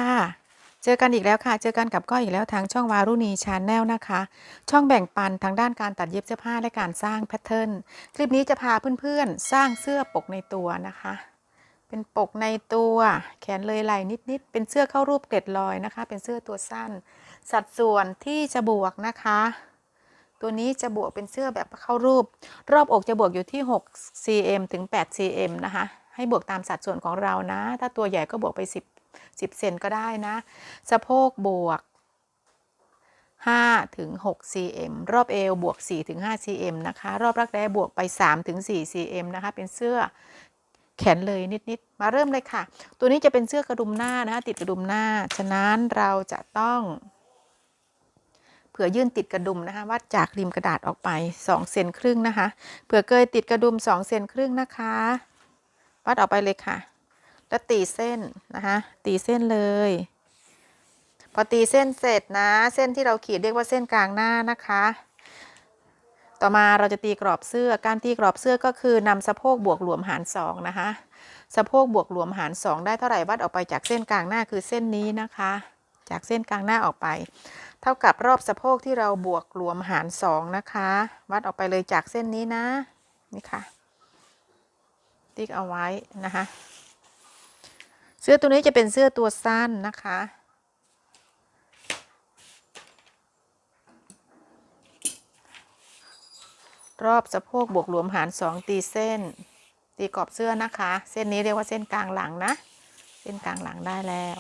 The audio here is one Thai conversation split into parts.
ค่ะเจอกันอีกแล้วค่ะเจอกันกับก้อยอีกแล้วทางช่องวารุณีชาแนลนะคะช่องแบ่งปันทางด้านการตัดเย็บเสื้อผ้าและการสร้างแพทเทิร์นคลิปนี้จะพาเพื่อนๆสร้างเสื้อปกในตัวนะคะเป็นปกในตัวแขนเลยไหล่นิดๆเป็นเสื้อเข้ารูปเกล็ดลอยนะคะเป็นเสื้อตัวสั้นสัดส่วนที่จะบวกนะคะตัวนี้จะบวกเป็นเสื้อแบบเข้ารูปรอบอกจะบวกอยู่ที่6 cm ถึง8 cm นะคะให้บวกตามสัดส่วนของเรานะถ้าตัวใหญ่ก็บวกไป10เซนก็ได้นะสะโพกบวก5 ถึง 6 cm รอบเอวบวก4 ถึง 5 cm นะคะรอบรักแร้บวกไป3 ถึง 4 cm นะคะเป็นเสื้อแขนเลยนิดๆมาเริ่มเลยค่ะตัวนี้จะเป็นเสื้อกระดุมหน้านะคะติดกระดุมหน้าฉะนั้นเราจะต้องเผื่อยื่นติดกระดุมนะคะวัดจากริมกระดาษออกไป2 เซนครึ่งนะคะเผื่อเกยติดกระดุม2 เซนครึ่งนะคะวัดออกไปเลยค่ะแล้วตีเส้นนะคะตีเส้นเลยพอตีเส้นเสร็จนะเส้นที่เราขีดเรียกว่าเส้นกลางหน้านะคะต่อมาเราจะตีกรอบเสื้อการตีกรอบเสื้อก็คือนำสะโพกบวกหลวมหาร2นะคะสะโพกบวกหลวมหาร2ได้เท่าไหร่วัดออกไปจากเส้นกลางหน้าคือเส้นนี้นะคะจากเส้นกลางหน้าออกไปเท่ากับรอบสะโพกที่เราบวกหลวมหาร2นะคะวัดออกไปเลยจากเส้นนี้นะนี่ค่ะติ๊กเอาไว้นะคะเสื้อตัวนี้จะเป็นเสื้อตัวสั้นนะคะรอบสะโพกบวกหลวมหาร2ตีเส้นตีกรอบเสื้อนะคะเส้นนี้เรียกว่าเส้นกลางหลังนะเส้นกลางหลังได้แล้ว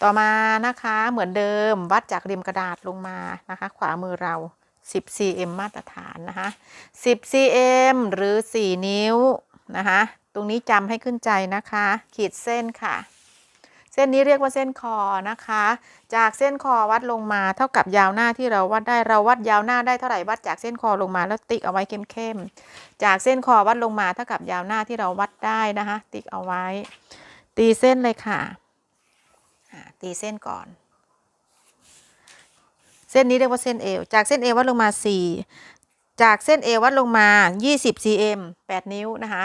ต่อมานะคะเหมือนเดิมวัดจากริมกระดาษลงมานะคะขวามือเรา10 cm มาตรฐานนะคะ10 cm หรือ4 นิ้วนะคะตรงนี้จำให้ขึ้นใจนะคะขีดเส้นค่ะเส้นนี้เรียกว่าเส้นคอนะคะจากเส้นคอวัดลงมาเท่ากับยาวหน้าที่เราวัดได้เราวัดยาวหน้าได้เท่าไหร่วัดจากเส้นคอลงมาแล้วติ๊กเอาไว้เข้มๆจากเส้นคอวัดลงมาเท่ากับยาวหน้าที่เราวัดได้นะคะติ๊กเอาไว้ตีเส้นเลยค่ะตีเส้นก่อนเส้นนี้เรียกว่าเส้นเอวจากเส้นเอววัดลงมา4จากเส้นเอววัดลงมา20 cm 8 นิ้วนะคะ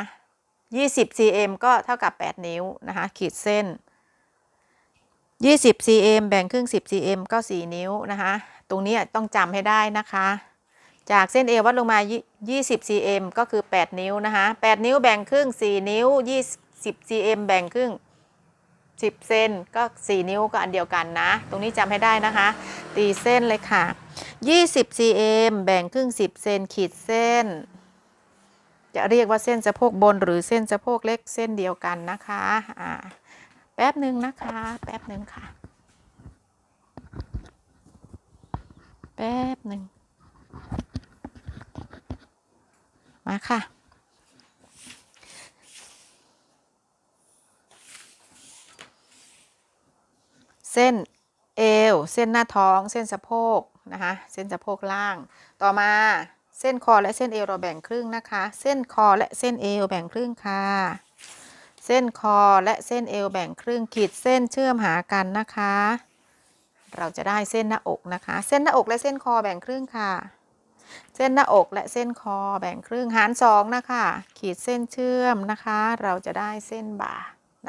20 cm ก็เท่ากับ8 นิ้วนะคะขีดเส้น20 cm แบ่งครึ่ง10 cm ก็4 นิ้วนะคะตรงนี้ต้องจำให้ได้นะคะจากเส้นเอววัดลงมา20 cm ก็คือ8 นิ้วนะคะ8 นิ้วแบ่งครึ่ง4 นิ้ว20 cm แบ่งครึ่ง10 เซนก็4 นิ้วก็อันเดียวกันนะตรงนี้จำให้ได้นะคะตีเส้นเลยค่ะ20 cm แบ่งครึ่ง10 เซนขีดเส้นจะเรียกว่าเส้นสะโพกบนหรือเส้นสะโพกเล็กเส้นเดียวกันนะคะแป๊บหนึ่งนะคะแป๊บหนึ่งค่ะแป๊บหนึ่งมาค่ะเส้นเอวเส้นหน้าท้องเส้นสะโพกนะคะเส้นสะโพกล่างต่อมาเส้นคอและเส้นเอวเราแบ่งครึ่งนะคะเส้นคอและเส้นเอวแบ่งครึ่งค่ะเส้นคอและเส้นเอวแบ่งครึ่งขีดเส้นเชื่อมหากันนะคะเราจะได้เส้นหน้าอกนะคะเส้นหน้าอกและเส้นคอแบ่งครึ่งค่ะเส้นหน้าอกและเส้นคอแบ่งครึ่งหาร2นะคะขีดเส้นเชื่อมนะคะเราจะได้เส้นบ่า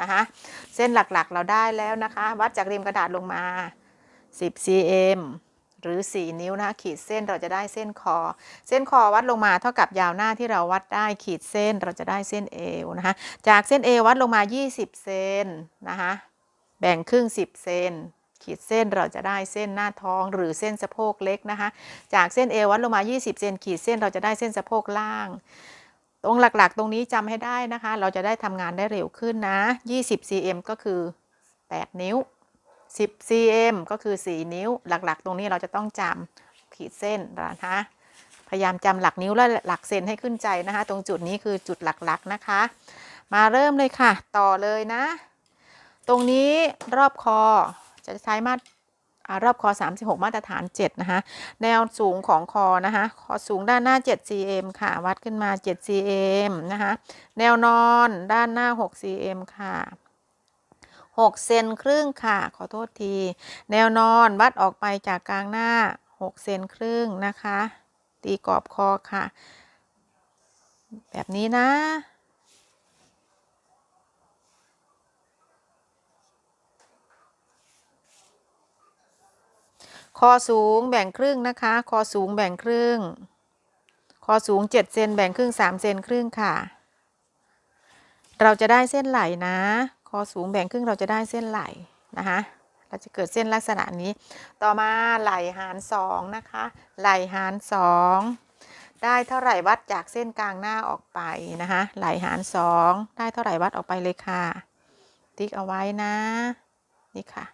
นะคะเส้นหลักๆเราได้แล้วนะคะวัดจากริมกระดาษลงมา10 cm หรือ4 นิ้วนะคะขีดเส้นเราจะได้เส้นคอเส้นคอวัดลงมาเท่ากับยาวหน้าที่เราวัดได้ขีดเส้นเราจะได้เส้นเอวนะคะจากเส้นเอววัดลงมา20 เซนนะคะแบ่งครึ่ง10 เซนขีดเส้นเราจะได้เส้นหน้าท้องหรือเส้นสะโพกเล็กนะคะจากเส้นเอววัดลงมา20 เซนขีดเส้นเราจะได้เส้นสะโพกล่างตรงหลักๆตรงนี้จำให้ได้นะคะเราจะได้ทำงานได้เร็วขึ้นนะ20 cm ก็คือ8 นิ้ว10 cm ก็คือ4 นิ้วหลักๆตรงนี้เราจะต้องจำขีดเส้นนะคะพยายามจำหลักนิ้วและหลักเซนให้ขึ้นใจนะคะตรงจุดนี้คือจุดหลักๆนะคะมาเริ่มเลยค่ะต่อเลยนะตรงนี้รอบคอจะใช้รอบคอ36มาตรฐาน7นะคะแนวสูงของคอนะคะคอสูงด้านหน้า7 cm ค่ะวัดขึ้นมา7 cm นะคะแนวนอนด้านหน้า6 cm ค่ะ6 เซนครึ่งค่ะขอโทษทีแนวนอนวัดออกไปจากกลางหน้า6 เซนครึ่งนะคะตีกรอบคอค่ะแบบนี้นะ คอสูงแบ่งครึ่งนะคะคอสูงแบ่งครึ่งคอสูง7 เซนแบ่งครึ่ง3 เซนครึ่งค่ะเราจะได้เส้นไหลนะคอสูงแบ่งครึ่งเราจะได้เส้นไหลนะคะเราจะเกิดเส้นลักษณะนี้ต่อมาไหลหาร2นะคะไหลหาร2ได้เท่าไหร่วัดจากเส้นกลางหน้าออกไปนะคะไหลหาร2ได้เท่าไหร่วัดออกไปเลยค่ะติ๊กเอาไว้นะนี่ค่ะ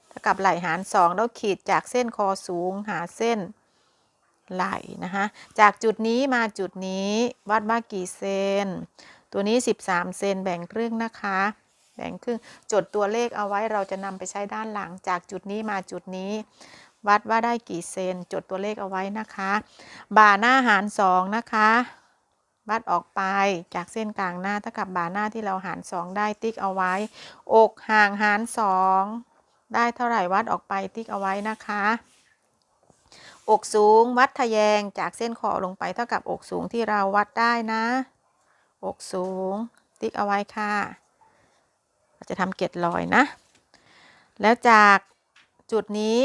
เท่ากับไหลหาร2แล้วขีดจากเส้นคอสูงหาเส้นไหลนะคะจากจุดนี้มาจุดนี้วัดว่ากี่เซนตัวนี้13 เซนแบ่งครึ่งนะคะแบ่งครึ่งจดตัวเลขเอาไว้เราจะนำไปใช้ด้านหลังจากจุดนี้มาจุดนี้วัดว่าได้กี่เซนจดตัวเลขเอาไว้นะคะบ่าหน้าหาร2นะคะวัดออกไปจากเส้นกลางหน้าเท่ากับบ่าหน้าที่เราหาร2ได้ติ๊กเอาไว้อกห่างหาร2ได้เท่าไหร่วัดออกไปติ๊กเอาไว้นะคะอกสูงวัดทะแยงจากเส้นคอลงไปเท่ากับอกสูงที่เราวัดได้นะอกสูงติ๊กเอาไว้ค่ะเราจะทำเกล็ดลอยนะแล้วจากจุดนี้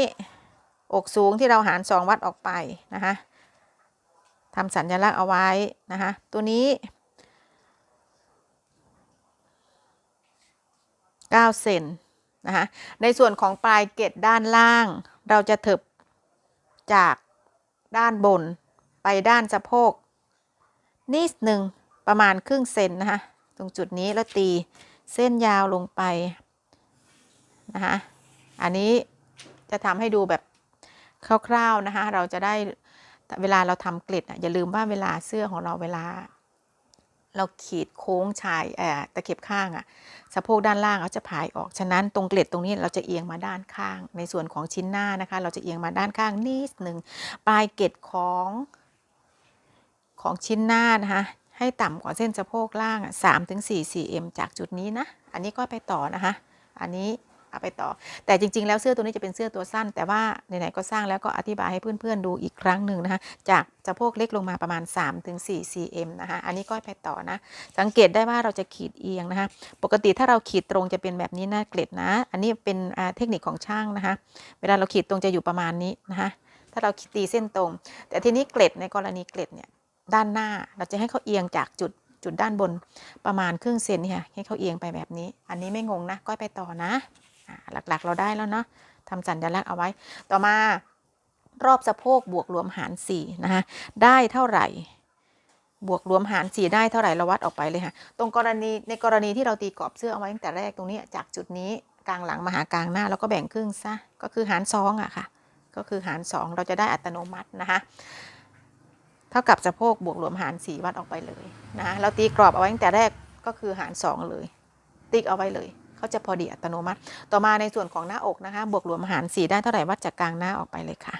อกสูงที่เราหาร2วัดออกไปนะคะทำสัญลักษณ์เอาไว้นะคะตัวนี้9 เซนนะคะในส่วนของปลายเกล็ดด้านล่างเราจะเถิบจากด้านบนไปด้านสะโพกนิดหนึ่งประมาณครึ่งเซนนะคะตรงจุดนี้แล้วตีเส้นยาวลงไปนะคะอันนี้จะทำให้ดูแบบคร่าวๆนะคะเราจะได้เวลาเราทำเกล็ดอย่าลืมว่าเวลาเสื้อของเราเวลาเราขีดโค้งชายตะเข็บข้างสะโพกด้านล่างเขาจะผายออกฉะนั้นตรงเกล็ดตรงนี้เราจะเอียงมาด้านข้างในส่วนของชิ้นหน้านะคะเราจะเอียงมาด้านข้างนิดหนึ่งปลายเกล็ดของชิ้นหน้านะคะให้ต่ำกว่าเส้นสะโพกล่าง3-4 cm จากจุดนี้นะอันนี้ก็ไปต่อนะคะอันนี้เอาไปต่อแต่จริงๆแล้วเสื้อตัวนี้จะเป็นเสื้อตัวสั้นแต่ว่าไหนๆก็สร้างแล้วก็อธิบายให้เพื่อนๆดูอีกครั้งหนึ่งนะคะจากสะโพกเล็กลงมาประมาณ3-4 cm นะคะอันนี้ก็ไปต่อนะสังเกตได้ว่าเราจะขีดเอียงนะคะปกติถ้าเราขีดตรงจะเป็นแบบนี้นะเกล็ดนะอันนี้เป็นเทคนิคของช่างนะคะเวลาเราขีดตรงจะอยู่ประมาณนี้นะคะถ้าเราตีเส้นตรงแต่ทีนี้เกล็ดในกรณีเกล็ดเนี่ยด้านหน้าเราจะให้เขาเอียงจากจุดด้านบนประมาณครึ่งเซนเนี่ยให้เขาเอียงไปแบบนี้อันนี้ไม่งงนะก็ไปต่อนะหลักๆเราได้แล้วเนาะทำสัญลักษณ์เอาไว้ต่อมารอบสะโพกบวกรวมหาร4นะคะได้เท่าไหร่บวกรวมหาร4ได้เท่าไหร่เราวัดออกไปเลยค่ะตรงในกรณีที่เราตีกรอบเสื้อเอาไว้ตั้งแต่แรกตรงนี้จากจุดนี้กลางหลังมาหากลางหน้าแล้วก็แบ่งครึ่งซะก็คือหาร2ค่ะก็คือหาร2เราจะได้อัตโนมัตินะคะเท่ากับสะโพกบวกรวมหาร4วัดออกไปเลยนะเราตีกรอบเอาไว้ตั้งแต่แรกก็คือหาร2เลยติ๊กเอาไว้เลยเขาจะพอดีอัตโนมัติต่อมาในส่วนของหน้าอกนะคะบวกรวมหาร4ได้เท่าไหร่วัดจากกลางหน้าออกไปเลยค่ะ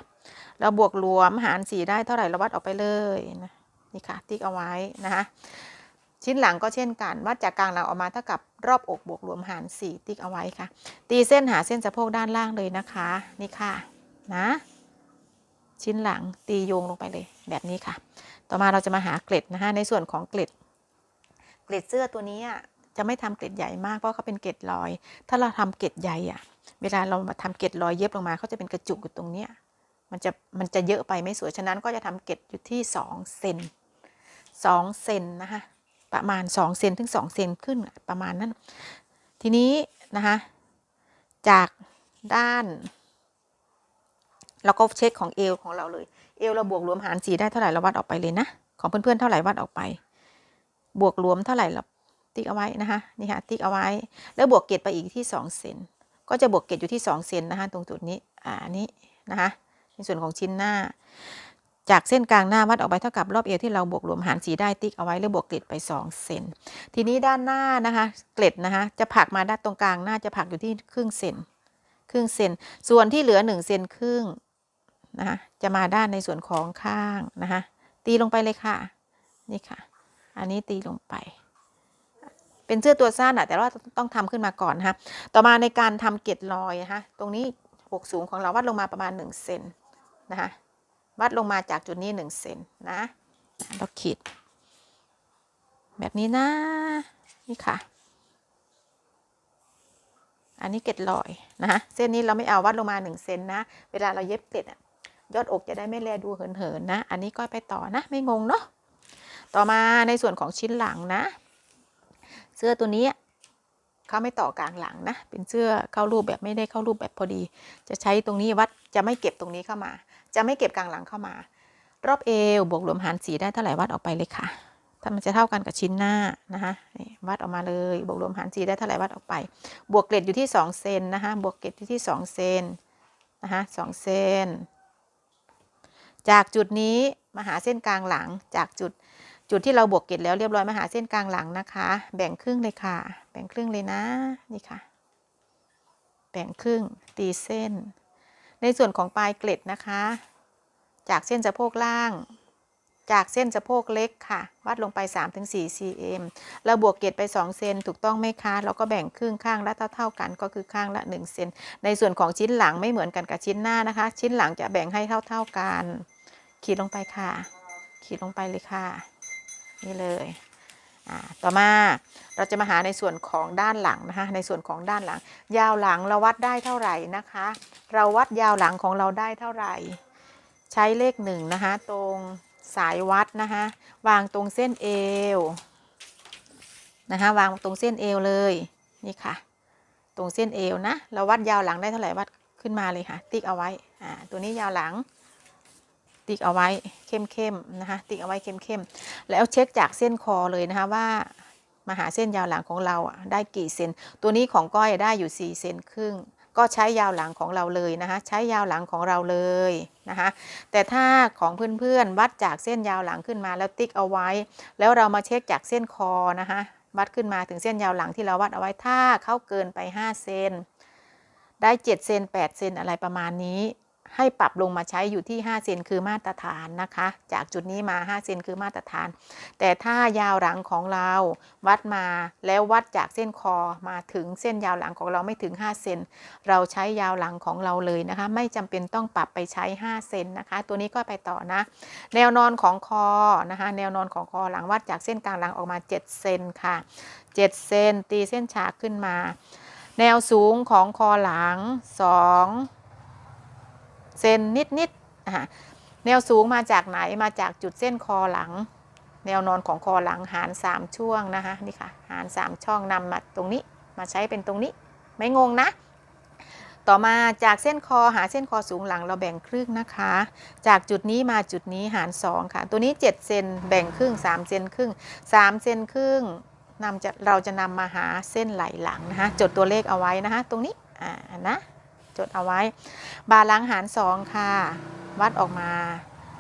เราบวกรวมหาร4ได้เท่าไหร่เราวัดออกไปเลยนะนี่ค่ะติ๊กเอาไว้นะคะชิ้นหลังก็เช่นกันวัดจากกลางหลังออกมาเท่ากับรอบอกบวกรวมหาร4ติ๊กเอาไว้ค่ะตีเส้นหาเส้นสะโพกด้านล่างเลยนะคะนี่ค่ะนะชิ้นหลังตีโยงลงไปเลยแบบนี้ค่ะต่อมาเราจะมาหาเกล็ดนะคะในส่วนของเกล็ดเสื้อตัวนี้จะไม่ทำเกล็ดใหญ่มากเพราะเขาเป็นเกล็ดลอยถ้าเราทำเกล็ดใหญ่เวลาเรามาทำเกล็ดลอยเย็บลงมาเขาจะเป็นกระจุกอยู่ตรงนี้มันจะเยอะไปไม่สวยฉะนั้นก็จะทำเกล็ดอยู่ที่2 เซน2 เซนนะคะประมาณ2 เซนถึง2 เซนขึ้นประมาณนั้นทีนี้นะคะจากด้านเราก็เช็คของเอวของเราเลยเอวเราบวกรวมหาร4ได้เท่าไหร่เราวัดออกไปเลยนะของเพื่อนๆเท่าไหร่วัดออกไปบวกรวมเท่าไหร่เราติ๊กเอาไว้นะคะนี่ค่ะติ๊กเอาไว้แล้วบวกเกล็ดไปอีกที่2 เซนก็จะบวกเกล็ดอยู่ที่2 เซนนะคะตรงจุดนี้นี้นะคะในส่วนของชิ้นหน้าจากเส้นกลางหน้าวัดออกไปเท่ากับรอบเอวที่เราบวกรวมหาร4ได้ติ๊กเอาไว้แล้วบวกเกล็ดไป2 เซนทีนี้ด้านหน้านะคะเกล็ดนะคะจะผักมาด้านตรงกลางหน้าจะผักอยู่ที่ครึ่งเซนส่วนที่เหลือ1 เซนครึ่งนะคะจะมาด้านในส่วนของข้างนะคะตีลงไปเลยค่ะนี่ค่ะอันนี้ตีลงไปเป็นเสื้อตัวสั้นแต่ว่าต้องทำขึ้นมาก่อนนะคะต่อมาในการทำเกล็ดลอยนะคะตรงนี้อกสูงของเราวัดลงมาประมาณ1 เซนนะคะวัดลงมาจากจุดนี้1 เซนนะเราขีดแบบนี้นะนี่ค่ะ อันนี้เกล็ดลอยนะคะเส้นนี้เราไม่เอาวัดลงมา1 เซนนะเวลาเราเย็บเกล็ดยอดอกจะได้ไม่แลดูเหินๆนะอันนี้ก็ไปต่อนะไม่งงเนาะต่อมาในส่วนของชิ้นหลังนะเสื้อตัวนี้เขาไม่ต่อกลางหลังนะเป็นเสื้อเข้ารูปแบบไม่ได้เข้ารูปแบบพอดีจะใช้ตรงนี้วัดจะไม่เก็บตรงนี้เข้ามาจะไม่เก็บกลางหลังเข้ามารอบเอวบวกรวมหาร4ได้เท่าไหร่วัดออกไปเลยค่ะถ้ามันจะเท่ากันกับชิ้นหน้านะคะวัดออกมาเลยบวกรวมหาร4ได้เท่าไหร่วัดออกไปบวกเกล็ดอยู่ที่2 เซนนะคะบวกเกล็ดอยู่ที่2 เซนนะคะ2 เซนจากจุดนี้มาหาเส้นกลางหลังจากจุดที่เราบวกเกล็ดแล้วเรียบร้อยมาหาเส้นกลางหลังนะคะแบ่งครึ่งเลยค่ะแบ่งครึ่งเลยนะนี่ค่ะแบ่งครึ่งตีเส้นในส่วนของปลายเกล็ดนะคะจากเส้นสะโพกล่างจากเส้นสะโพกเล็กค่ะวัดลงไป 3-4 cm เราบวกเกล็ดไป2 เซนถูกต้องไหมคะเราก็แบ่งครึ่งข้างละเท่ากันก็คือข้างละ1 เซนในส่วนของชิ้นหลังไม่เหมือนกันกับชิ้นหน้านะคะชิ้นหลังจะแบ่งให้เท่ากันขีดลงไปค่ะขีดลงไปเลยค่ะนี่เลยต่อมาเราจะมาหาในส่วนของด้านหลังนะคะในส่วนของด้านหลังยาวหลังเราวัดได้เท่าไหร่นะคะเราวัดยาวหลังของเราได้เท่าไหร่ใช้เลข1นะคะตรงสายวัดนะคะวางตรงเส้นเอวนะคะวางตรงเส้นเอวเลยนี่ค่ะตรงเส้นเอวนะเราวัดยาวหลังได้เท่าไหร่วัดขึ้นมาเลยค่ะติ๊กเอาไว้ตัวนี้ยาวหลังติ๊กเอาไว้เข้มๆนะคะติ๊กเอาไว้เข้มๆแล้วเช็คจากเส้นคอเลยนะคะว่ามาหาเส้นยาวหลังของเราได้กี่เซนตัวนี้ของก้อยได้อยู่4 เซนครึ่งก็ใช้ยาวหลังของเราเลยนะคะใช้ยาวหลังของเราเลยนะคะแต่ถ้าของเพื่อนๆวัดจากเส้นยาวหลังขึ้นมาแล้วติ๊กเอาไว้แล้วเรามาเช็คจากเส้นคอนะคะวัดขึ้นมาถึงเส้นยาวหลังที่เราวัดเอาไว้ถ้าเข้าเกินไป5 เซนได้7 เซน8 เซนอะไรประมาณนี้ให้ปรับลงมาใช้อยู่ที่5 เซนคือมาตรฐานนะคะจากจุดนี้มา5 เซนคือมาตรฐานแต่ถ้ายาวหลังของเราวัดมาแล้ววัดจากเส้นคอมาถึงเส้นยาวหลังของเราไม่ถึง5 เซนเราใช้ยาวหลังของเราเลยนะคะไม่จำเป็นต้องปรับไปใช้5 เซนนะคะตัวนี้ก็ไปต่อนะแนวนอนของคอนะคะแนวนอนของคอหลังวัดจากเส้นกลางหลังออกมา7 เซนค่ะ7 เซนตีเส้นฉากขึ้นมาแนวสูงของคอหลัง2 เซนนิดแนวสูงมาจากไหนมาจากจุดเส้นคอหลังแนวนอนของคอหลังหาร3 ช่วงนะคะนี่ค่ะหาร3 ช่องนำมาตรงนี้มาใช้เป็นตรงนี้ไม่งงนะต่อมาจากเส้นคอหาเส้นคอสูงหลังเราแบ่งครึ่งนะคะจากจุดนี้มาจุดนี้หาร2ค่ะตัวนี้7 เซนแบ่งครึ่ง3 เซนครึ่ง3 เซนครึ่งเราจะนำมาหาเส้นไหล่หลังนะคะจดตัวเลขเอาไว้นะคะตรงนี้นะจดเอาไว้บ่าหลังหาร2ค่ะวัดออกมา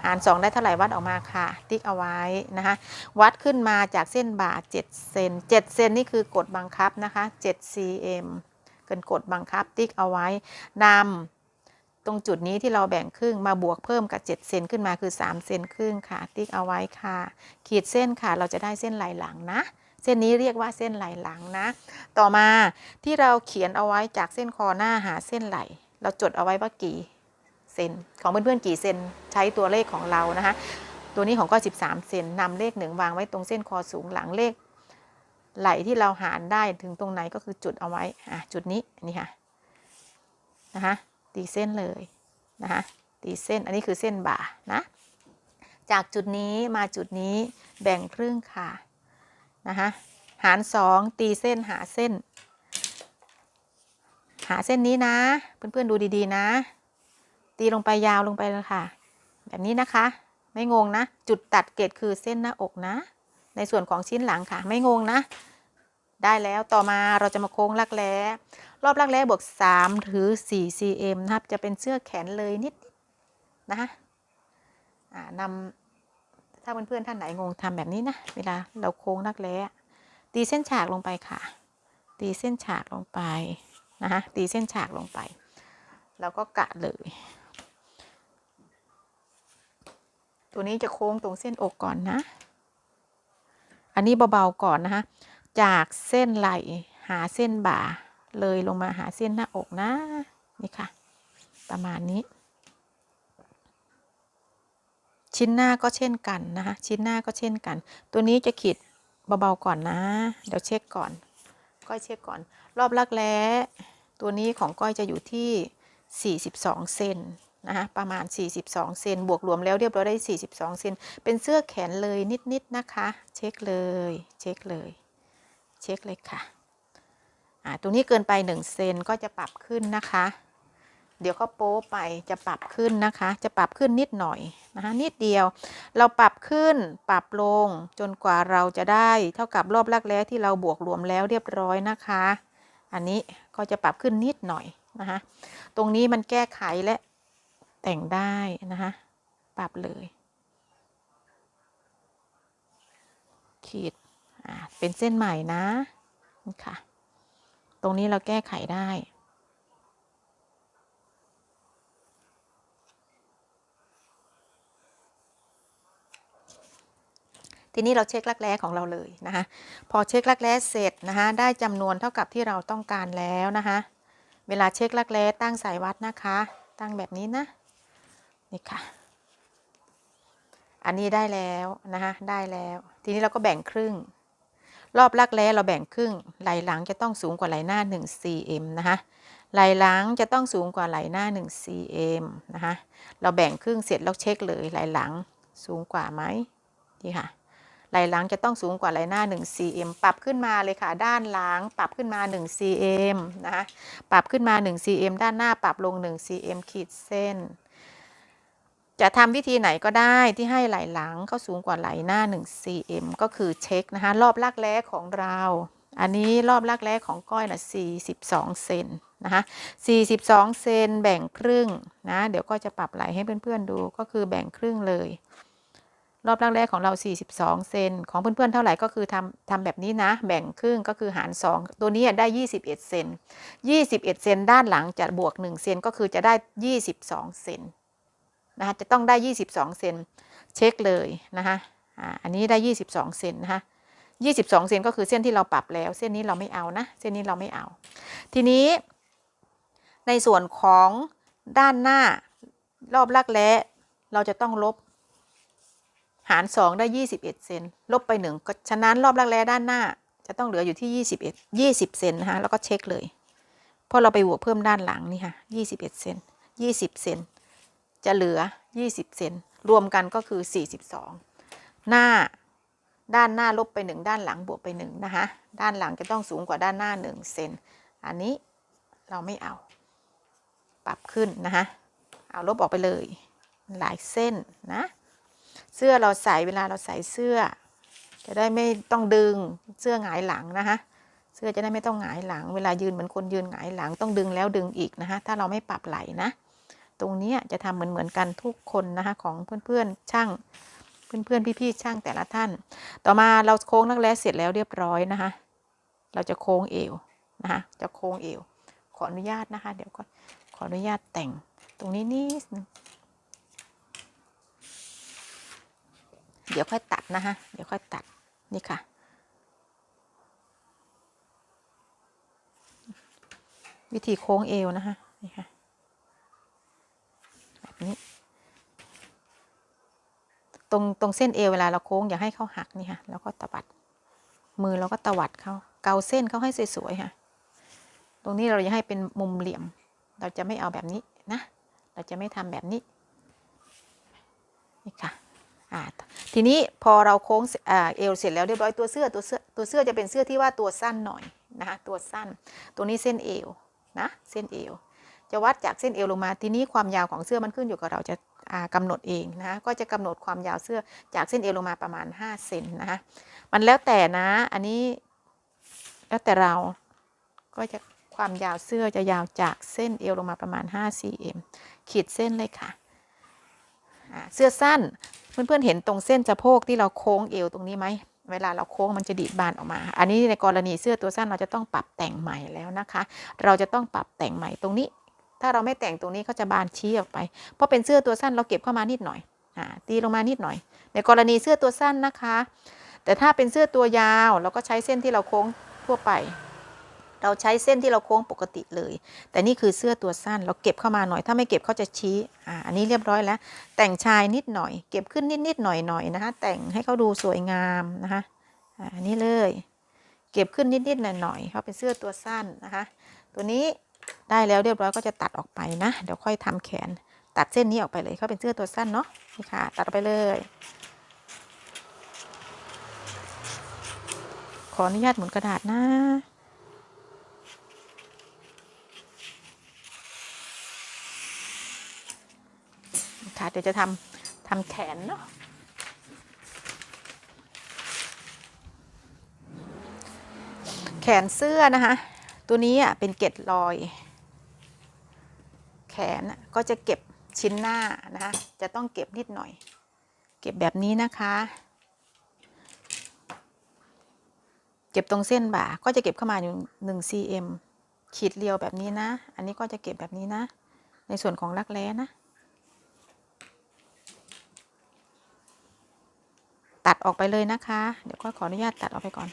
หาร2ได้เท่าไหร่วัดออกมาค่ะติ๊กเอาไว้นะคะวัดขึ้นมาจากเส้นบ่า7 เซน7 เซนนี่คือกฎบังคับนะคะ7 cm เกินกฎบังคับติ๊กเอาไว้นำตรงจุดนี้ที่เราแบ่งครึ่งมาบวกเพิ่มกับ7 เซนขึ้นมาคือ3 เซนครึ่งค่ะติ๊กเอาไว้ค่ะขีดเส้นค่ะเราจะได้เส้นไหล่หลังนะเส้นนี้เรียกว่าเส้นไหล่หลังนะต่อมาที่เราเขียนเอาไว้จากเส้นคอหน้าหาเส้นไหล่เราจดเอาไว้ว่ากี่เซนของเพื่อนๆกี่เซนใช้ตัวเลขของเรานะคะตัวนี้ของก็13 เซนนำเลข1วางไว้ตรงเส้นคอสูงหลังเลขไหล่ที่เราหารได้ถึงตรงไหนก็คือจุดเอาไว้จุดนี้นี่ค่ะนะคะตีเส้นเลยนะคะตีเส้นอันนี้คือเส้นบ่านะจากจุดนี้มาจุดนี้แบ่งครึ่งค่ะนะคะหาร2ตีเส้นหาเส้นนี้นะเพื่อนๆดูดีๆนะตีลงไปยาวลงไปเลยค่ะแบบนี้นะคะไม่งงนะจุดตัดเกล็ดคือเส้นหน้าอกนะในส่วนของชิ้นหลังค่ะไม่งงนะได้แล้วต่อมาเราจะมาโค้งรักแร้รอบรักแร้บวก3 หรือ4 cm นะครับจะเป็นเสื้อแขนเลยนิดนะคะถ้าเพื่อนๆท่านไหนงงทำแบบนี้นะเวลาเราโค้งรักแร้ตีเส้นฉากลงไปค่ะตีเส้นฉากลงไปนะคะตีเส้นฉากลงไปแล้วก็กะเลยตัวนี้จะโค้งตรงเส้นอกก่อนนะอันนี้เบาๆก่อนนะคะจากเส้นไหล่หาเส้นบ่าเลยลงมาหาเส้นหน้าอกนะนี่ค่ะประมาณนี้ชิ้นหน้าก็เช่นกันนะคะชิ้นหน้าก็เช่นกันตัวนี้จะขีดเบาๆก่อนนะเดี๋ยวเช็คก่อนก็เช็คก่อนรอบรักแร้ ตัวนี้ของก้อยจะอยู่ที่42เซนนะคะประมาณ42เซนบวกรวมแล้วเรียบร้อยได้42เซนเป็นเสื้อแขนเลยนิดๆนะคะเช็คเลยเช็คเลยเช็คเลยค่ะตัวนี้เกินไป1เซนก็จะปรับขึ้นนะคะเดี๋ยวเขาโป๊ไปจะปรับขึ้นนะคะจะปรับขึ้นนิดหน่อยนะคะนิดเดียวเราปรับขึ้นปรับลงจนกว่าเราจะได้เท่ากับรอบรักแร้ที่เราบวกรวมแล้วเรียบร้อยนะคะอันนี้ก็จะปรับขึ้นนิดหน่อยนะคะตรงนี้มันแก้ไขและแต่งได้นะคะปรับเลยขีดเป็นเส้นใหม่นะค่ะตรงนี้เราแก้ไขได้ทีนี้เราเช็ครักแร้ของเราเลยนะคะพอเช็ครักแร้เสร็จนะคะได้จำนวนเท่ากับที่เราต้องการแล้วนะคะเวลาเช็ครักแร้ตั้งสายวัดนะคะตั้งแบบนี้นะนี่ค่ะอันนี้ได้แล้วนะคะได้แล้วทีนี้เราก็แบ่งครึ่งรอบรักแร้เราแบ่งครึ่งไหล่หลังจะต้องสูงกว่าไหล่หน้า1 cm นะคะไหล่หลังจะต้องสูงกว่าไหล่หน้า1 cm นะคะเราแบ่งครึ่งเสร็จแล้วเช็คเลยไหล่หลังสูงกว่าไหมนี่ค่ะไหล่หลังจะต้องสูงกว่าไหล่หน้า1 cm ปรับขึ้นมาเลยค่ะด้านหลังปรับขึ้นมา1 cm นะคะปรับขึ้นมา1 cm ด้านหน้าปรับลง1 cm ขีดเส้นจะทำวิธีไหนก็ได้ที่ให้ไหล่หลังเข้าสูงกว่าไหล่หน้า1 cm ก็คือเช็คนะคะรอบรักแร้ของเราอันนี้รอบรักแร้ของก้อยนะ42เซนนะคะ42เซนแบ่งครึ่งนะเดี๋ยวก็จะปรับไหล่ให้เพื่อนๆดูก็คือแบ่งครึ่งเลยรอบรักแร้ของเรา42เซนของเพื่อนๆเท่าไหร่ก็คือทำแบบนี้นะแบ่งครึ่งก็คือหาร2ตัวนี้ได้21เซน21เซนด้านหลังจะบวก1เซนก็คือจะได้22เซนนะคะจะต้องได้22เซนเช็คเลยนะคะอันนี้ได้22เซนนะคะ22เซนก็คือเส้นที่เราปรับแล้วเส้นนี้เราไม่เอานะเส้นนี้เราไม่เอาทีนี้ในส่วนของด้านหน้ารอบรักแร้เราจะต้องลบหาร2ได้21เซนลบไป1ก็ฉะนั้นรอบรักแร้ด้านหน้าจะต้องเหลืออยู่ที่20เซนนะคะแล้วก็เช็คเลยเพราะเราไปบวกเพิ่มด้านหลังนี่ค่ะ21เซน20เซนจะเหลือ20เซนรวมกันก็คือ42ด้านหน้าลบไป1ด้านหลังบวกไป1นะคะด้านหลังจะต้องสูงกว่าด้านหน้า1เซนอันนี้เราไม่เอาปรับขึ้นนะคะเอาลบออกไปเลยหลายเส้นนะเสื้อเราใส่เวลาเราใส่เสื้อจะได้ไม่ต้องดึงเสื้อหงายหลังนะคะเสื้อจะได้ไม่ต้องหงายหลังเวลายืนเหมือนคนยืนหงายหลังต้องดึงแล้วดึงอีกนะคะถ้าเราไม่ปรับไหล่นะตรงนี้จะทำเหมือนกันทุกคนนะคะของเพื่อนๆช่างเพื่อนๆพี่ๆช่างแต่ละท่านต่อมาเราโค้งรักแร้เสร็จแล้วเรียบร้อยนะคะเราจะโค้งเอวนะคะจะโค้งเอวขออนุญาตนะคะเดี๋ยวก็ขออนุญาตแต่งตรงนี้นิดนึงเดี๋ยวค่อยตัดนะคะเดี๋ยวค่อยตัดนี่ค่ะวิธีโค้งเอวนะคะนี่ค่ะแบบนี้ตรงเส้นเอวเวลาเราโค้งอย่าให้เขาหักนี่ค่ะแล้วก็ตวัดมือเราก็ตวัดเขาเกาเส้นเขาให้สวยๆค่ะตรงนี้เราจะให้เป็นมุมเหลี่ยมเราจะไม่เอาแบบนี้นะเราจะไม่ทำแบบนี้นี่ค่ะทีนี้พอเราโค้งเอวเสร็จแล้วเรียบร้อยตัวเสื้อจะเป็นเสื้อที่ว่าตัวสั้นหน่อยนะคะตัวสั้นตัวนี้เส้นเอวนะเส้นเอวจะวัดจากเส้นเอวลงมาทีนี้ความยาวของเสื้อมันขึ้นอยู่กับเราจะกำหนดเองนะก็จะกำหนดความยาวเสื้อจากเส้นเอวลงมาประมาณ5เซนนะคะมันแล้วแต่นะอันนี้แล้วแต่เราก็จะความยาวเสื้อจะยาวจากเส้นเอวลงมาประมาณ5 cm ขีดเส้นเลยค่ะเสื้อสั้นเพื่อนๆเห็นตรงเส้นสะโพกที่เราโค้งเอวตรงนี้ไหมเวลาเราโค้งมันจะดีดบานออกมาอันนี้ในกรณีเสื้อตัวสั้นเราจะต้องปรับแต่งใหม่แล้วนะคะเราจะต้องปรับแต่งใหม่ตรงนี้ถ้าเราไม่แต่งตรงนี้เขาจะบานชี้ออกไปเพราะเป็นเสื้อตัวสั้นเราเก็บเข้ามานิดหน่อยตีลงมานิดหน่อยในกรณีเสื้อตัวสั้นนะคะแต่ถ้าเป็นเสื้อตัวยาวเราก็ใช้เส้นที่เราโค้งทั่วไปเราใช้เส้นที่เราโค้งปกติเลยแต่นี่คือเสื้อตัวสั้นเราเก็บเข้ามาหน่อยถ้าไม่เก็บเขาจะชี้อันนี้เรียบร้อยแล้วแต่งชายนิดหน่อยเก็บขึ้นนิดหน่อยนะคะแต่งให้เขาดูสวยงามนะคะอันนี้เลยเก็บขึ้นนิดหน่อยเขาเป็นเสื้อตัวสั้นนะคะตัวนี้ ได้แล้วเรียบร้อยก็จะตัดออกไปนะเดี๋ยวค่อยทำแขนตัดเส้นนี้ออกไปเลยเขาเป็นเสื้อตัวสั้นเนาะนี่ค่ะตัดออกไปเลยขออนุญาตหมุนกระดาษนะค่ะเดี๋ยวจะทำแขนเนาะแขนเสื้อนะคะตัวนี้อ่ะเป็นเกล็ดรอยแขนก็จะเก็บชิ้นหน้านะคะจะต้องเก็บนิดหน่อยเก็บแบบนี้นะคะเก็บตรงเส้นบ่าก็จะเก็บเข้ามาอยู่1 cm ขีดเรียวแบบนี้นะอันนี้ก็จะเก็บแบบนี้นะในส่วนของรักแร้นะตัดออกไปเลยนะคะเดี๋ยวก็ขออนุญาตตัดออกไปก่อน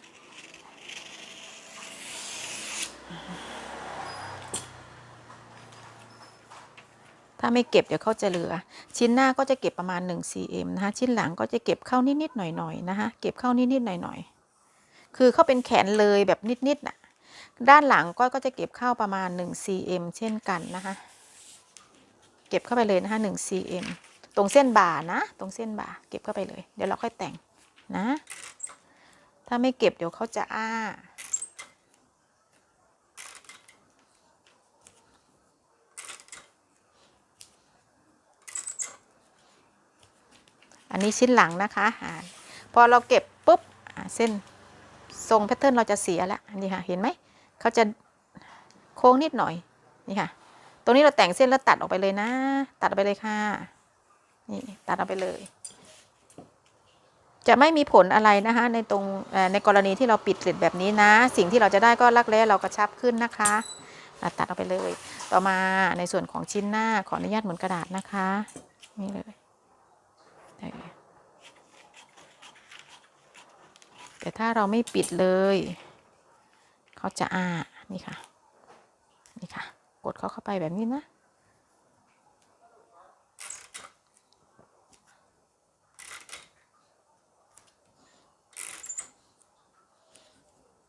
ถ้าไม่เก็บเดี๋ยวเขาจะเหลือชิ้นหน้าก็จะเก็บประมาณ1 cm นะคะชิ้นหลังก็จะเก็บเข้านิดๆหน่อยๆนะคะเก็บเข้านิดๆหน่อยๆคือเขาเป็นแขนเลยแบบนิดๆน่ะด้านหลังก็จะเก็บเข้าประมาณ1 cm เช่นกันนะคะเก็บเข้าไปเลยนะคะ1 cm ตรงเส้นบ่านะตรงเส้นบ่าเก็บเข้าไปเลยเดี๋ยวเราค่อยแต่งนะถ้าไม่เก็บเดี๋ยวเขาจะอ้าอันนี้ชิ้นหลังนะคะพอเราเก็บปุ๊บเส้นทรงแพทเทิร์นเราจะเสียแล้วนี่ค่ะเห็นไหมเขาจะโค้งนิดหน่อยนี่ค่ะตรงนี้เราแต่งเส้นแล้วตัดออกไปเลยนะตัดออกไปเลยค่ะนี่ตัดออกไปเลยจะไม่มีผลอะไรนะคะในกรณีที่เราปิดเกล็ดแบบนี้นะสิ่งที่เราจะได้ก็รักแร้เรากระชับขึ้นนะคะตัดออกไปเลยต่อมาในส่วนของชิ้นหน้าขออนุญาตหมุนกระดาษนะคะนี่เลยแต่ถ้าเราไม่ปิดเลยเขาจะนี่ค่ะนี่ค่ะกดเข้าไปแบบนี้นะ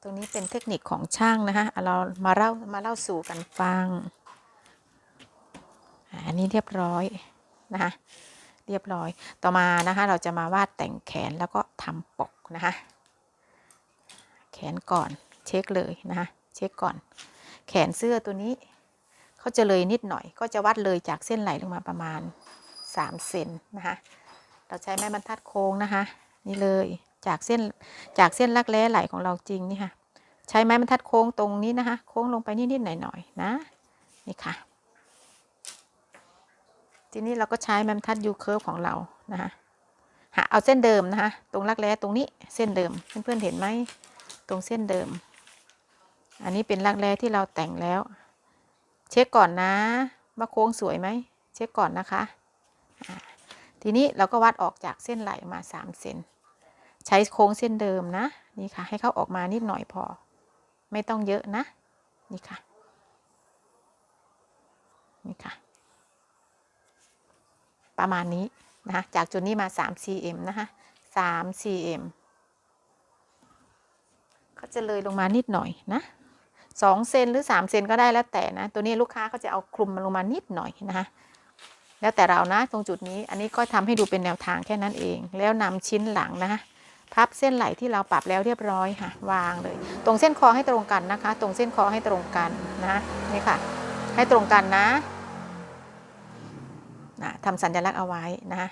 ตรงนี้เป็นเทคนิคของช่างนะคะเรามาเล่าสู่กันฟังอันนี้เรียบร้อยนะคะเรียบร้อยต่อมานะคะเราจะมาวาดแต่งแขนแล้วก็ทำปกนะคะแขนก่อนเช็คเลยนะคะเช็คก่อนแขนเสื้อตัวนี้เขาจะเลยนิดหน่อยก็จะวัดเลยจากเส้นไหลลงมาประมาณ3 เซนนะคะเราใช้ไม้บรรทัดโค้งนะคะนี่เลยจากเส้นรักแร้ไหลของเราจริงนี่ค่ะใช้ไม้บรรทัดโค้งตรงนี้นะคะโค้งลงไปนิดๆหน่อยๆนะนี่ค่ะทีนี้เราก็ใช้ไม้บรรทัดยูเคิร์ฟของเรานะคะเอาเส้นเดิมนะคะตรงรักแร้ตรงนี้เส้นเดิมเพื่อนๆเห็นไหมตรงเส้นเดิมอันนี้เป็นรักแร้ที่เราแต่งแล้วเช็คก่อนนะว่าโค้งสวยไหมเช็คก่อนนะคะทีนี้เราก็วัดออกจากเส้นไหลมา3 เซนใช้โค้งเส้นเดิมนะนี่ค่ะให้เขาออกมานิดหน่อยพอไม่ต้องเยอะนะนี่ค่ะนี่ค่ะประมาณนี้นะคะจากจุดนี้มา3 cm นะคะ3 cm เขาจะเลยลงมานิดหน่อยนะ2 เซนหรือ3 เซนก็ได้แล้วแต่นะตัวนี้ลูกค้าเขาจะเอาคลุมมันลงมานิดหน่อยนะคะแล้วแต่เรานะตรงจุดนี้อันนี้ก็ทำให้ดูเป็นแนวทางแค่นั้นเองแล้วนำชิ้นหลังนะคะพับเส้นไหลที่เราปรับแล้วเรียบร้อยค่ะวางเลยตรงเส้นคอให้ตรงกันนะคะตรงเส้นคอให้ตรงกันนะนี่ค่ะให้ตรงกันนะทำสัญลักษณ์เอาไว้นะคะ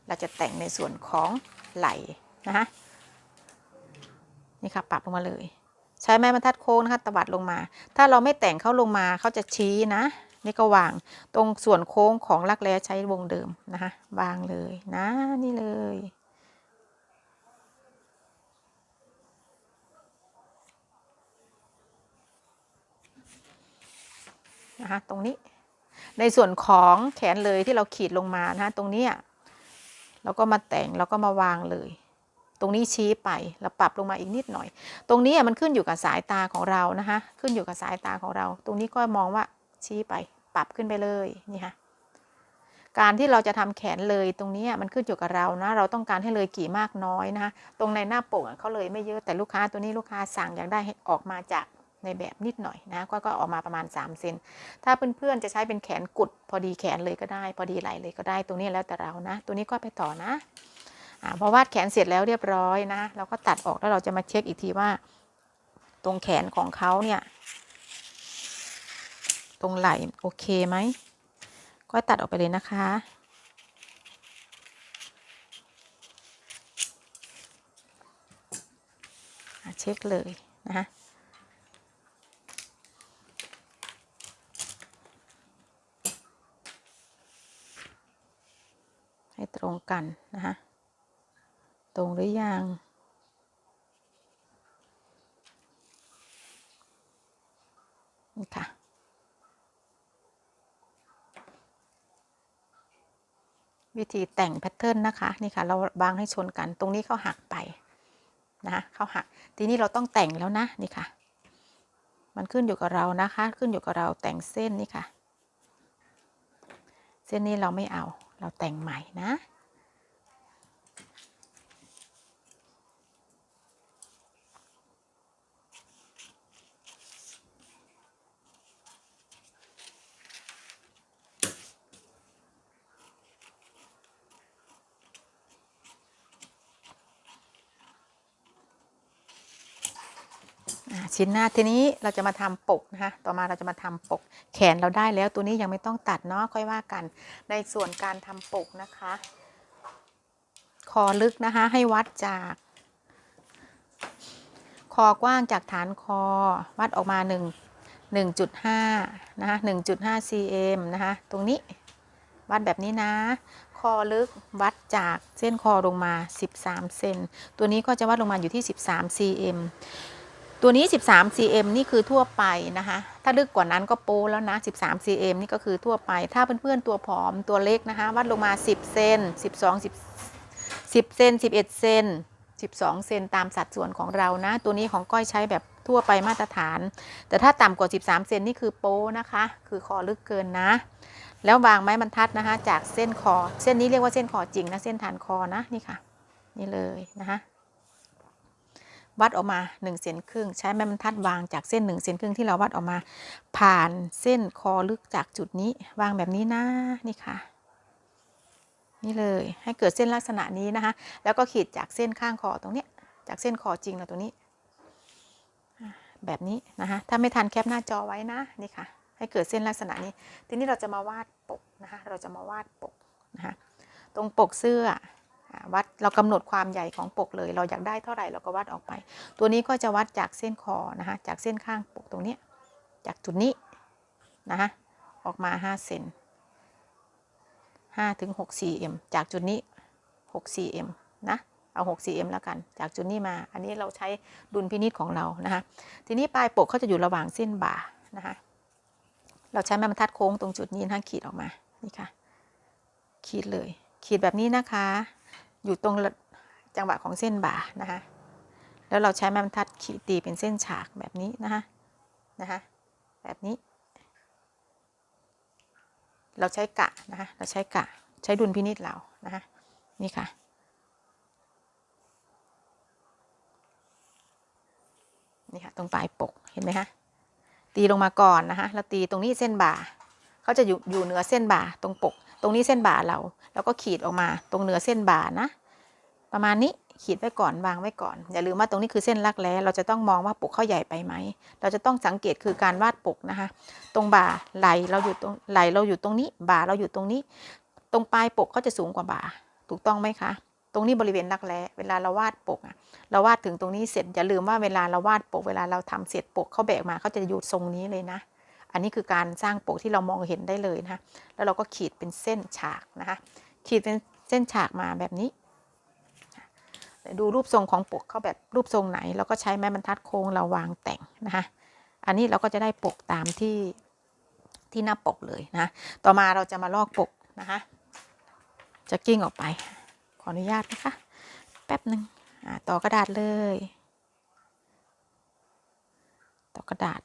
เราจะแต่งในส่วนของไหล่นะคะนี่ค่ะปรับลงมาเลยใช้ไม้บรรทัดโค้งนะคะตวัดลงมาถ้าเราไม่แต่งเขาลงมาเขาจะชี้นะนี่ก็วางตรงส่วนโค้งของรักแร้ใช้วงเดิมนะคะวางเลยนะนี่เลยนะคะตรงนี้ในส่วนของแขนเลยที่เราขีดลงมานะคะตรงนี้เราก็มาแต่งเราก็มาวางเลยตรงนี้ชี้ไปเราปรับลงมาอีกนิดหน่อยตรงนี้มันขึ้นอยู่กับสายตาของเรานะคะขึ้นอยู่กับสายตาของเราตรงนี้ก็มองว่าชี้ไปปรับขึ้นไปเลยนี่ค่ะการที่เราจะทำแขนเลยตรงนี้มันขึ้นอยู่กับเรานะเราต้องการให้เลยกี่มากน้อยนะคะตรงในหน้าปกเขาเลยไม่เยอะแต่ลูกค้าตัวนี้ลูกค้าสั่งอยากได้ให้ออกมาจาก ในแบบนิดหน่อยนะก็ออกมาประมาณ3เซนถ้าเพื่อนๆจะใช้เป็นแขนกุดพอดีแขนเลยก็ได้พอดีไหล่เลยก็ได้ตรงนี้แล้วแต่เรานะตัวนี้ก็ไปต่อนะพอวาดแขนเสร็จแล้วเรียบร้อยนะเราก็ตัดออกแล้วเราจะมาเช็คอีกทีว่าตรงแขนของเขาเนี่ยตรงไหล่โอเคไหมก็ตัดออกไปเลยนะคะเช็คเลยนะคะให้ตรงกันนะคะตรงหรือยังนี่ค่ะวิธีแต่งแพทเทิร์นนะคะนี่ค่ะเราบางให้ชนกันตรงนี้เขาหักไปนะเขาหักทีนี้เราต้องแต่งแล้วนะนี่ค่ะมันขึ้นอยู่กับเรานะคะขึ้นอยู่กับเราแต่งเส้นนี่ค่ะเส้นนี้เราไม่เอาเราแต่งใหม่นะชิ้นหน้าทีนี้เราจะมาทำปกนะคะต่อมาเราจะมาทำปกแขนเราได้แล้วตัวนี้ยังไม่ต้องตัดเนาะค่อยว่ากันในส่วนการทำปกนะคะคอลึกนะคะให้วัดจากคอกว้างจากฐานคอวัดออกมา1.5นะคะ1.5 cm นะคะตรงนี้วัดแบบนี้นะคอลึกวัดจากเส้นคอลงมา13เซนตัวนี้ก็จะวัดลงมาอยู่ที่13 cmตัวนี้13 cm นี่คือทั่วไปนะคะถ้าลึกกว่านั้นก็โป้แล้วนะ13 cm นี่ก็คือทั่วไปถ้าเพื่อนๆตัวผอมตัวเล็กนะคะวัดลงมา10เซน10เซน11เซน12เซนตามสัดส่วนของเรานะตัวนี้ของก้อยใช้แบบทั่วไปมาตรฐานแต่ถ้าต่ำกว่า13เซนนี่คือโป้นะคะคือคอลึกเกินนะแล้ววางไม้บรรทัดนะคะจากเส้นคอเส้นนี้เรียกว่าเส้นคอจริงนะเส้นฐานคอนะนี่ค่ะนี่เลยนะคะวัดออกมา1 เซนครึ่งใช้ไม้บรรทัดวางจากเส้น1 เซนครึ่งที่เราวัดออกมาผ่านเส้นคอลึกจากจุดนี้วางแบบนี้นะนี่ค่ะนี่เลยให้เกิดเส้นลักษณะนี้นะคะแล้วก็ขีดจากเส้นข้างคอตรงนี้จากเส้นคอจริงเราตรงนี้แบบนี้นะคะถ้าไม่ทันแคปหน้าจอไว้นะนี่ค่ะให้เกิดเส้นลักษณะนี้ทีนี้เราจะมาวาดปกนะคะเราจะมาวาดปกนะคะตรงปกเสื้อวัดเรากำหนดความใหญ่ของปกเลยเราอยากได้เท่าไหร่เราก็วัดออกไปตัวนี้ก็จะวัดจากเส้นคอนะคะจากเส้นข้างปกตรงนี้จากจุดนี้นะคะออกมา5 เซน5 ถึง 6 cm จากจุดนี้6 cm นะเอา6 cm แล้วกันจากจุดนี้มาอันนี้เราใช้ดุลพินิจของเรานะคะทีนี้ปลายปกเขาจะอยู่ระหว่างเส้นบ่านะคะเราใช้ไม้บรรทัดโค้งตรงจุดนี้นะขีดออกมานี่ค่ะขีดเลยขีดแบบนี้นะคะอยู่ตรงจังหวะของเส้นบ่านะคะแล้วเราใช้ไม้บรรทัดขีดตีเป็นเส้นฉากแบบนี้นะคะแบบนี้เราใช้กะนะคะเราใช้กะใช้ดุลพินิจเรานะคะนี่ค่ะนี่ค่ะตรงปลายปกเห็นไหมคะตีลงมาก่อนนะคะเราตีตรงนี้เส้นบ่าเขาจะอยู่เหนือเส้นบ่าตรงปกตรงนี้เส้นบ่าเราแล้วก็ขีดออกมาตรงเหนือเส้นบ่านะประมาณนี้ขีดไว้ก่อนวางไว้ก่อนอย่าลืมว่าตรงนี้คือเส้นรักแร้เราจะต้องมองว่าปกเขาใหญ่ไปไหมเราจะต้องสังเกตคือการวาดปกนะคะตรงบ่าไหล่เราอยู่ตรงไหล่เราอยู่ตรงนี้บ่าเราอยู่ตรงนี้ตรงปลายปกเขาจะสูงกว่าบ่าถูกต้องไหมคะตรงนี้บริเวณรักแร้เวลาเราวาดปกเราวาดถึงตรงนี้เสร็จอย่าลืมว่าเวลาเราวาดปกเวลาเราทำเสร็จปกเขาแบกมาเขาจะอยู่ทรงนี้เลยนะอันนี้คือการสร้างปกที่เรามองเห็นได้เลยนะคะแล้วเราก็ขีดเป็นเส้นฉากนะคะขีดเป็นเส้นฉากมาแบบนี้ดูรูปทรงของปกเขาแบบรูปทรงไหนเราก็ใช้ไม้บรรทัดโค้งเราวางแต่งนะคะอันนี้เราก็จะได้ปกตามที่หน้าปกเลยนะต่อมาเราจะมาลอกปกนะคะจะกิ้งออกไปขออนุญาตนะคะแป๊บหนึ่งต่อกระดาษเลยต่อกระดาษ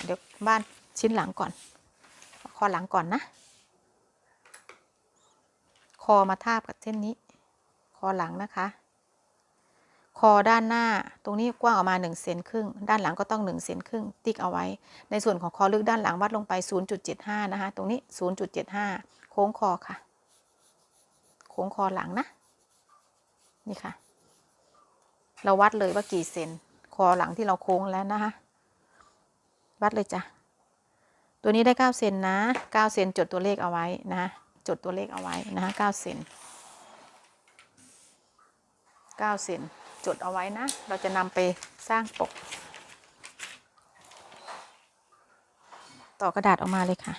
เดี๋ยวบ้านชิ้นหลังก่อนคอหลังก่อนนะคอมาทาบกับเส้นนี้คอหลังนะคะ คอด้านหน้าตรงนี้กว้างออกมา1 เซนครึ่งด้านหลังก็ต้อง1 เซนครึ่งติ๊กเอาไว้ในส่วนของคอลึกด้านหลังวัดลงไป 0.75 นะคะตรงนี้ 0.75 โค้งคอค่ะโค้งคอหลังนะนี่ค่ะเราวัดเลยว่ากี่เซนคอหลังที่เราโค้งแล้วนะคะวัดเลยจ้ะตัวนี้ได้9 เซนนะ9 เซนจดตัวเลขเอาไว้นะจดตัวเลขเอาไว้นะคะ9 เซน9 เซนจดเอาไว้นะเราจะนำไปสร้างปกต่อกระดาษออกมาเลยค่ะ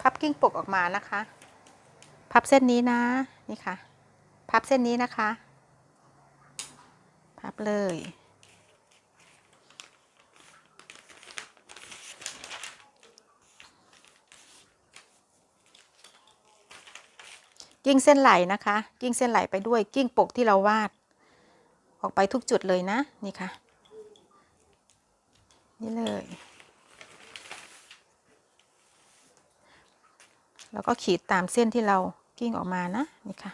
พับกิ้งปกออกมานะคะพับเส้นนี้นะนี่ค่ะพับเส้นนี้นะคะพับเลยกิ้งเส้นไหลนะคะกิ้งเส้นไหลไปด้วยกิ้งปกที่เราวาดออกไปทุกจุดเลยนะนี่ค่ะนี่เลยแล้วก็ขีดตามเส้นที่เรากิ้งออกมานะนี่ค่ะ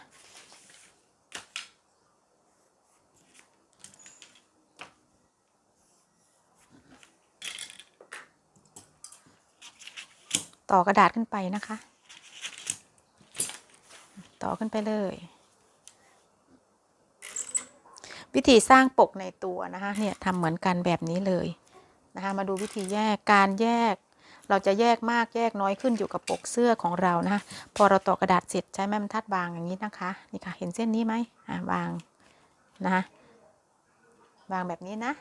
ต่อกระดาษขึ้นไปนะคะต่อขึ้นไปเลยวิธีสร้างปกในตัวนะคะเนี่ยทำเหมือนกันแบบนี้เลยนะคะมาดูวิธีแยกการแยกเราจะแยกมากแยกน้อยขึ้นอยู่กับปกเสื้อของเรานะคะพอเราต่อกระดาษเสร็จใช้ไม้บรรทัดวางอย่างนี้นะคะนี่ค่ะเห็นเส้นนี้ไหมวางนะคะวางแบบนี้นะ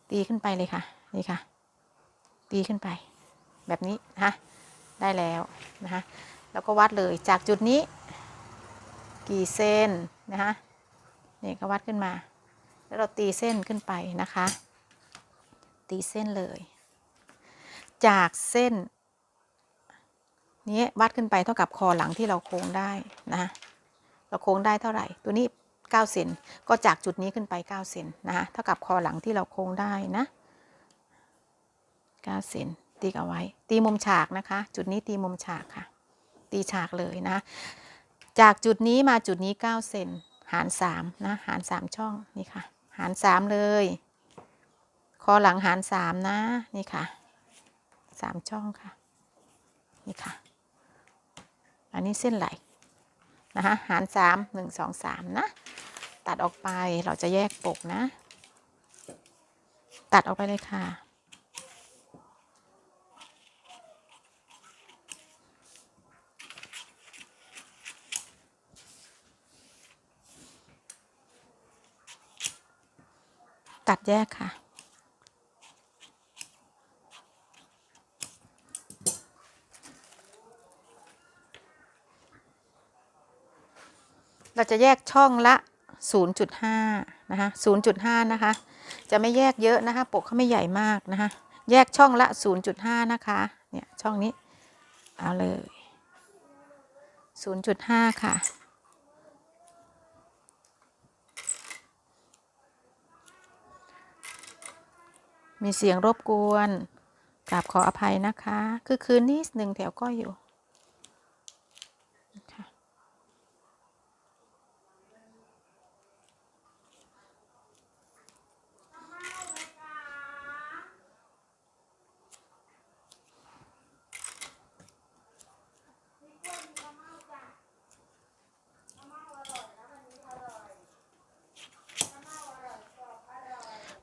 ตีขึ้นไปเลยค่ะนี่ค่ะตีขึ้นไปแบบนี้นะคะได้แล้วนะคะแล้วก็วัดเลยจากจุดนี้กี่เซนนะคะนี่ก็วัดขึ้นมาแล้วเราตีเส้นขึ้นไปนะคะตีเส้นเลยจากเส้นนี้วัดขึ้นไปเท่ากับคอหลังที่เราโค้งได้นะเราโค้งได้เท่าไหร่ตัวนี้9 เซนก็จากจุดนี้ขึ้นไป9 เซนนะคะเท่ากับคอหลังที่เราโค้งได้นะ9 เซนตีเอาไว้ตีมุมฉากนะคะจุดนี้ตีมุมฉากค่ะตีฉากเลยนะจากจุดนี้มาจุดนี้9 เซนหาร3นะหาร3ช่องนี่ค่ะหาร3เลยคอหลังหาร3นะนี่ค่ะ3ช่องค่ะนี่ค่ะอันนี้เส้นไหลนะคะหาร3 1 2 3นะตัดออกไปเราจะแยกปกนะตัดออกไปเลยค่ะตัดแยกค่ะเราจะแยกช่องละ 0.5 นะคะ 0.5 นะคะจะไม่แยกเยอะนะคะปกเขาไม่ใหญ่มากนะคะแยกช่องละ 0.5 นะคะเนี่ยช่องนี้เอาเลย 0.5 ค่ะมีเสียงรบกวนกราบขออภัยนะคะคือคืนนิดนึงแถวก็อยู่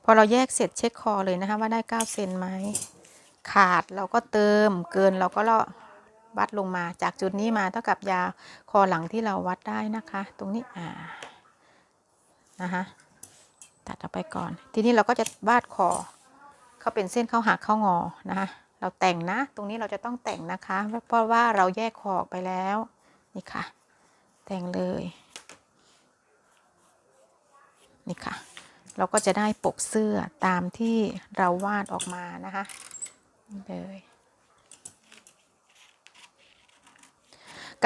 พอเราแยกเสร็จเช็คคอเลยนะคะว่าได้9 เซนไหมขาดเราก็เติมเกินเราก็วัดลงมาจากจุดนี้มาเท่ากับยาวคอหลังที่เราวัดได้นะคะตรงนี้นะคะตัดออกไปก่อนทีนี้เราก็จะวาดคอเขาเป็นเส้นเข้าหักเข้างอนะคะเราแต่งนะตรงนี้เราจะต้องแต่งนะคะเพราะว่าเราแยกคอออกไปแล้วนี่ค่ะแต่งเลยนี่ค่ะเราก็จะได้ปกเสื้อตามที่เราวาดออกมานะคะเลย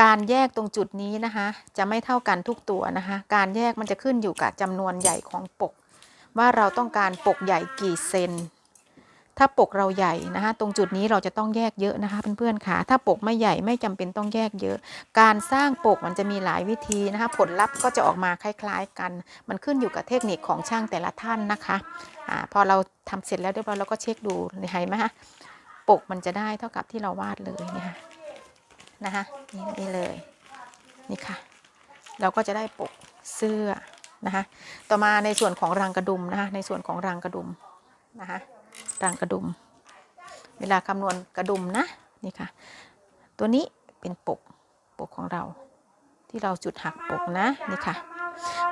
การแยกตรงจุดนี้นะคะจะไม่เท่ากันทุกตัวนะคะการแยกมันจะขึ้นอยู่กับจำนวนใหญ่ของปกว่าเราต้องการปกใหญ่กี่เซนถ้าปกเราใหญ่นะคะตรงจุดนี้เราจะต้องแยกเยอะนะคะเพื่อนๆค่ะถ้าปกไม่ใหญ่ไม่จำเป็นต้องแยกเยอะการสร้างปกมันจะมีหลายวิธีนะคะผลลัพธ์ก็จะออกมาคล้ายๆกันมันขึ้นอยู่กับเทคนิคของช่างแต่ละท่านนะคะพอเราทำเสร็จแล้วเรียบร้อยเราก็เช็คดูเห็นไหมคะปกมันจะได้เท่ากับที่เราวาดเลยเนี่ยนะคะนี่เลยนี่ค่ะเราก็จะได้ปกเสื้อนะคะต่อมาในส่วนของรังกระดุมนะคะในส่วนของรังกระดุมนะคะรังกระดุมเวลาคำนวณกระดุมนะนี่ค่ะตัวนี้เป็นปกของเราที่เราจุดหักปกนะนี่ค่ะ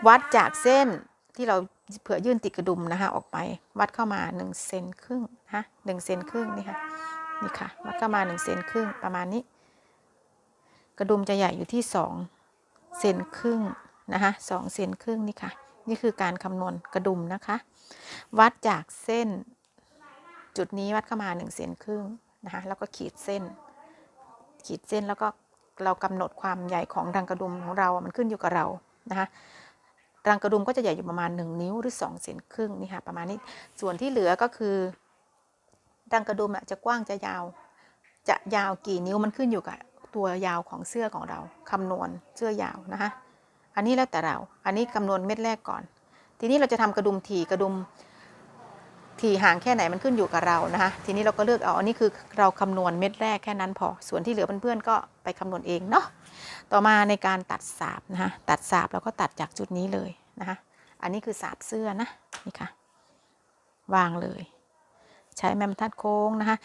วัดจากเส้นที่เราเผื่อยื่นติดกระดุมนะคะออกไปวัดเข้ามา1 เซนครึ่งนะ1 เซนครึ่งนี่ค่ะนี่ค่ะวัดเข้ามา1 เซนครึ่งประมาณนี้กระดุมจะใหญ่อยู่ที่2 เซนครึ่งนะคะ2 เซนครึ่งนี่ค่ะนี่คือการคำนวณกระดุมนะคะวัดจากเส้นจุดนี้วัดเข้ามา1 เซนครึ่งนะคะแล้วก็ขีดเส้นแล้วก็เรากำหนดความใหญ่ของรังกระดุมของเรามันขึ้นอยู่กับเรานะคะรังกระดุมก็จะใหญ่อยู่ประมาณ1 นิ้วหรือ2 เซนครึ่งนี่ค่ะประมาณนี้ส่วนที่เหลือก็คือรังกระดุมจะกว้างจะยาวกี่นิ้วมันขึ้นอยู่กับตัวยาวของเสื้อของเราคำนวณเสื้อยาวนะคะอันนี้แล้วแต่เราอันนี้คำนวณเม็ดแรกก่อนทีนี้เราจะทำกระดุมถี่ห่างแค่ไหนมันขึ้นอยู่กับเรานะคะทีนี้เราก็เลือกเอาอันนี้คือเราคำนวณเม็ดแรกแค่นั้นพอส่วนที่เหลือเพื่อนๆก็ไปคำนวณเองเนาะต่อมาในการตัดสาบนะคะตัดสาบเราก็ตัดจากจุดนี้เลยนะคะอันนี้คือสาบเสื้อนะนี่ค่ะวางเลยใช้ไม้บรรทัดโค้งนะคะ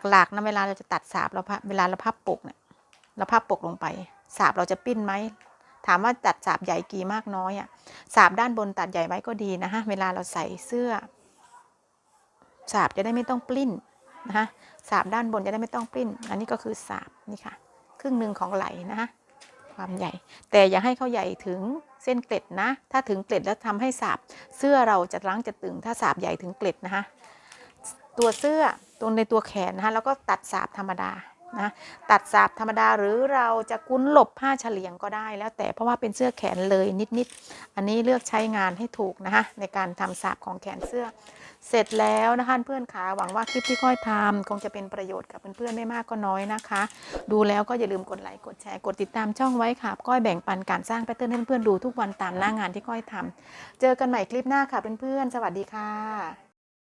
หลักๆนะเวลาเราจะตัดสาบเวลาเราพับปกเนี่ยเราพับปกลงไปสาบเราจะปิ้นไหมถามว่าตัดสาบใหญ่กี่มากน้อยอ่ะสาบด้านบนตัดใหญ่ไว้ก็ดีนะคะเวลาเราใส่เสื้อสาบจะได้ไม่ต้องปลิ้นนะคะสาบด้านบนจะได้ไม่ต้องปลิ้นอันนี้ก็คือสาบนี่ค่ะ1/2ของไหล่นะคะความใหญ่แต่อย่าให้เขาใหญ่ถึงเส้นเกล็ดนะถ้าถึงเกล็ดแล้วทำให้สาบเสื้อเราจะรั้งจะตึงถ้าสาบใหญ่ถึงเกล็ดนะคะตัวเสื้อตรงในตัวแขนนะคะแล้วก็ตัดสาบธรรมดานะตัดสาบธรรมดาหรือเราจะกุ้นหลบผ้าเฉลียงก็ได้แล้วแต่เพราะว่าเป็นเสื้อแขนเลยนิดอันนี้เลือกใช้งานให้ถูกนะคะในการทำสาบของแขนเสื้อเสร็จแล้วนะคะเพื่อนขาหวังว่าคลิปที่ก้อยทำคงจะเป็นประโยชน์กับเพื่อนๆไม่มากก็น้อยนะคะดูแล้วก็อย่าลืมกดไลค์กดแชร์กดติดตามช่องไว้ค่ะก้อยแบ่งปันการสร้างแพทเทิร์นให้เพื่อนๆดูทุกวันตามหน้างานที่ก้อยทำเจอกันใหม่คลิปหน้าค่ะเพื่อนๆสวัสดีค่ะ